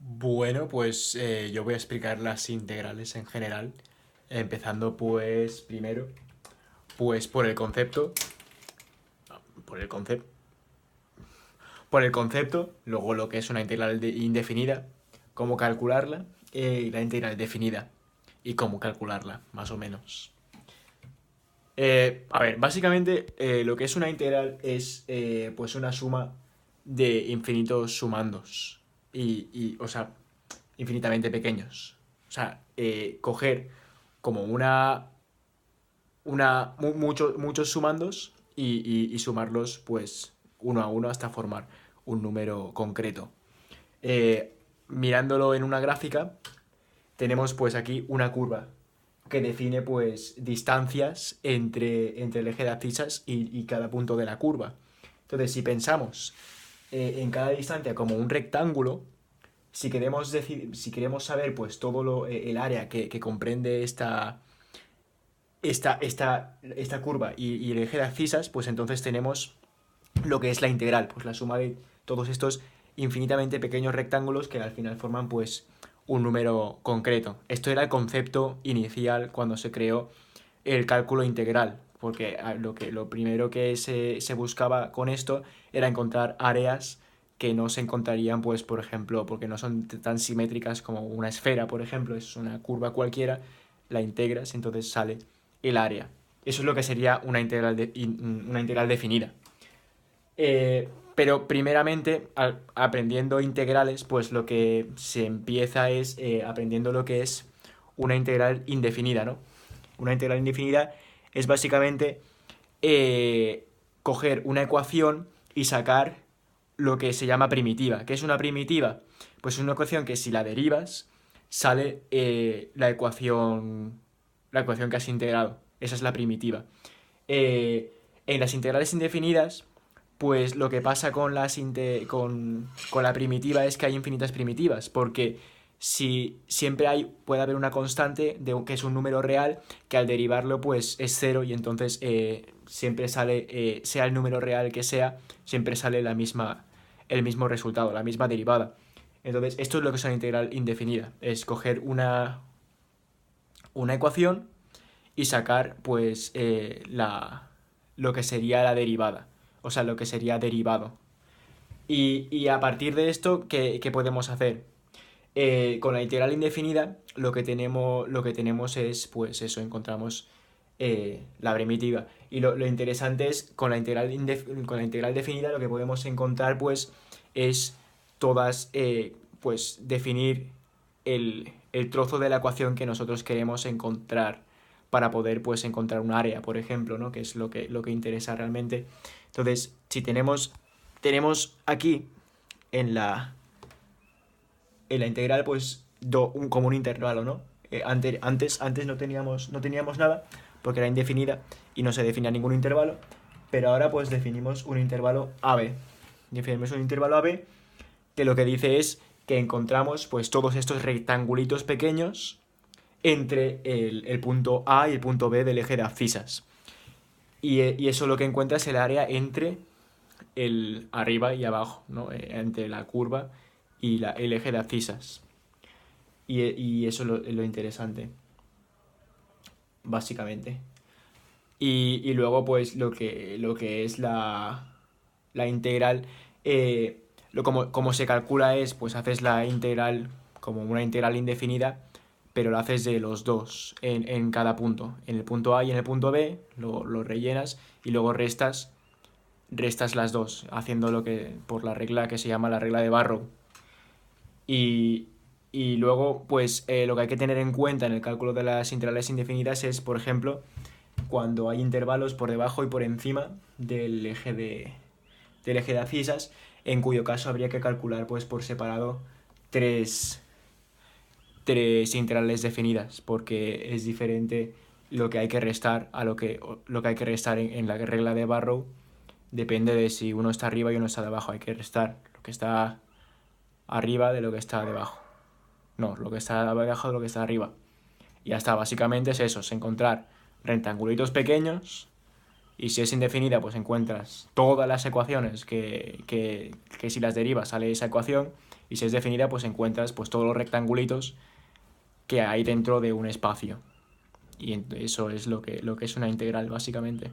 Bueno, pues yo voy a explicar las integrales en general, empezando pues primero, pues por el concepto, por el concepto, luego lo que es una integral indefinida, cómo calcularla, y la integral definida y cómo calcularla, más o menos. A ver, básicamente lo que es una integral es pues una suma de infinitos sumandos o sea, infinitamente pequeños. O sea, coger como muchos sumandos y sumarlos pues uno a uno hasta formar un número concreto. Mirándolo en una gráfica, tenemos pues aquí una curva que define pues distancias entre el eje de abscisas y cada punto de la curva. Entonces, si pensamos en cada distancia como un rectángulo, si queremos saber pues el área que comprende esta curva y el eje de abscisas, pues entonces tenemos lo que es la integral, pues la suma de todos estos infinitamente pequeños rectángulos que al final forman pues un número concreto. Esto era el concepto inicial cuando se creó el cálculo integral, porque lo primero que se buscaba con esto era encontrar áreas que no se encontrarían, pues, por ejemplo, porque no son tan simétricas como una esfera, por ejemplo, es una curva cualquiera, la integras, entonces sale el área. Eso es lo que sería una integral definida. Pero primeramente, aprendiendo integrales, pues lo que se empieza es aprendiendo lo que es una integral indefinida, ¿no? Una integral indefinida es básicamente coger una ecuación y sacar lo que se llama primitiva. ¿Qué es una primitiva? Pues es una ecuación que si la derivas, sale la ecuación que has integrado. Esa es la primitiva. En las integrales indefinidas, pues lo que pasa con la primitiva es que hay infinitas primitivas, porque si siempre puede haber una constante que es un número real, que al derivarlo pues es cero y entonces siempre sale, sea el número real que sea, siempre sale el mismo resultado, la misma derivada. Entonces esto es lo que es una integral indefinida, es coger una ecuación y sacar pues lo que sería la derivada, o sea, lo que sería derivado. Y a partir de esto, ¿qué podemos hacer? Con la integral indefinida lo que tenemos es, pues eso, encontramos la primitiva. Y lo interesante es, con la integral definida lo que podemos encontrar, pues, es pues, definir el trozo de la ecuación que nosotros queremos encontrar para poder, pues, encontrar un área, por ejemplo, ¿no? Que es lo que interesa realmente. Entonces, si tenemos aquí en la integral, pues, como un intervalo, ¿no? Antes no teníamos nada porque era indefinida y no se definía ningún intervalo, pero ahora pues definimos un intervalo AB. Definimos un intervalo AB que lo que dice es que encontramos pues todos estos rectangulitos pequeños entre el punto A y el punto B del eje de abscisas. Y eso lo que encuentra es el área entre el arriba y abajo, ¿no? Entre la curva y el eje de abscisas. Y eso es lo interesante, básicamente. Y luego, pues, lo que es la integral, como se calcula es, pues haces la integral como una integral indefinida, pero lo haces de los dos en cada punto. En el punto A y en el punto B lo rellenas y luego restas las dos, haciendo por la regla que se llama la regla de Barrow. Y, y luego, pues lo que hay que tener en cuenta en el cálculo de las integrales indefinidas es, por ejemplo, cuando hay intervalos por debajo y por encima del eje de abscisas, en cuyo caso habría que calcular pues por separado tres, tres integrales definidas, porque es diferente lo que hay que restar a lo que hay que restar en la regla de Barrow. Depende de si uno está arriba y uno está debajo. Hay que restar lo que está arriba de lo que está debajo. No, lo que está debajo de lo que está arriba. Y ya está, básicamente es eso, es encontrar rectangulitos pequeños y si es indefinida pues encuentras todas las ecuaciones que si las derivas sale esa ecuación Y si es definida, pues encuentras pues todos los rectangulitos que hay dentro de un espacio. Y eso es lo que es una integral, básicamente.